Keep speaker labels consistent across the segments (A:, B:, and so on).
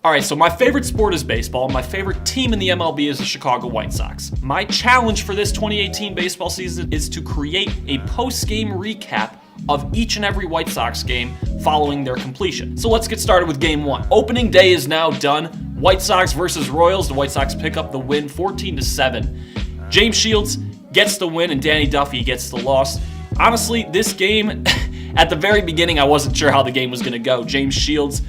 A: All right, so my favorite sport is baseball. My favorite team in the MLB is the Chicago White Sox. My challenge for this 2018 baseball season is to create a post-game recap of each and every White Sox game following their completion. So let's get started with game one. Opening day is now done. White Sox versus Royals. The White Sox pick up the win 14-7. James Shields gets the win and Danny Duffy gets the loss. Honestly, this game, at the very beginning, I wasn't sure how the game was going to go. James Shields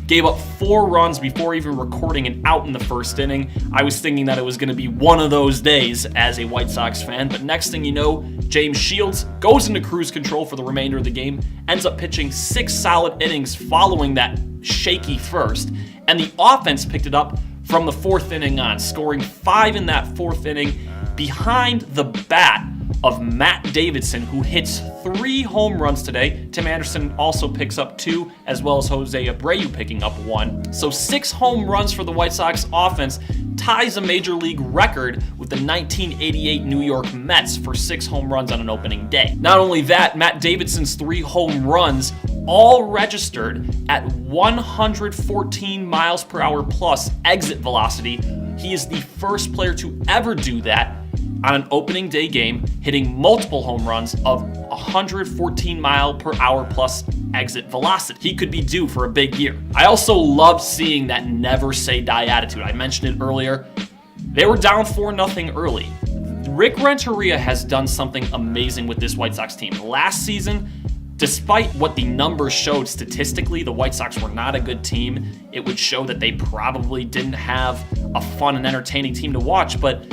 A: gave up 4 runs before even recording an out in the first inning. I was thinking that it was going to be one of those days as a White Sox fan, but next thing you know, James Shields goes into cruise control for the remainder of the game, ends up pitching 6 solid innings following that shaky first, and the offense picked it up from the 4th inning on, scoring 5 in that 4th inning behind the bat of Matt Davidson, who hits 3 home runs today. Tim Anderson also picks up 2, as well as Jose Abreu picking up 1. So 6 home runs for the White Sox offense ties a major league record with the 1988 New York Mets for 6 home runs on an opening day. Not only that, Matt Davidson's 3 home runs all registered at 114 miles per hour plus exit velocity. He is the first player to ever do that on an opening day game, hitting multiple home runs of 114 mile per hour plus exit velocity. He could be due for a big year. I also love seeing that never say die attitude. I mentioned it earlier. They were down 4-0 early. Rick Renteria has done something amazing with this White Sox team. Last season, despite what the numbers showed statistically, the White Sox were not a good team. It would show that they probably didn't have a fun and entertaining team to watch, but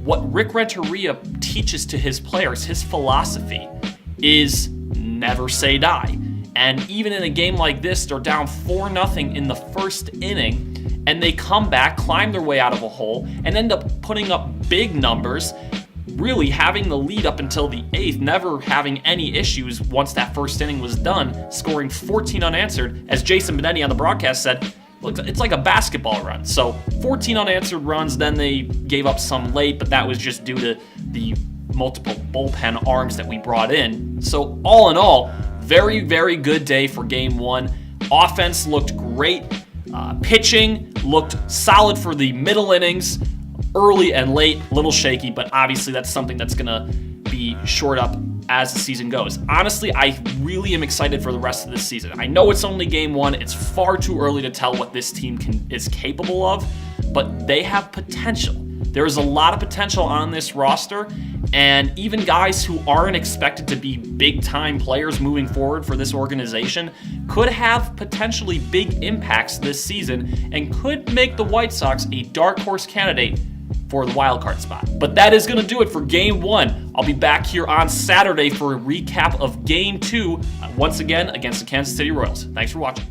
A: what Rick Renteria teaches to his players, his philosophy, is never say die. And even in a game like this, they're down 4-0 in the first inning, and they come back, climb their way out of a hole, and end up putting up big numbers, really having the lead up until the 8th, never having any issues once that first inning was done, scoring 14 unanswered. As Jason Benetti on the broadcast said, it's like a basketball run. So 14 unanswered runs, then they gave up some late, but that was just due to the multiple bullpen arms that we brought in. So all in all, very, very good day for game one. Offense looked great. Pitching looked solid for the middle innings, early and late, a little shaky, but obviously that's something that's going to be shored up as the season goes. Honestly, I really am excited for the rest of this season. I know it's only game one. It's far too early to tell what this team is capable of, but they have potential. There is a lot of potential on this roster, and even guys who aren't expected to be big-time players moving forward for this organization could have potentially big impacts this season and could make the White Sox a dark horse candidate for the wild card spot. But that is going to do it for game one. I'll be back here on Saturday for a recap of game two, once again against the Kansas City Royals. Thanks for watching.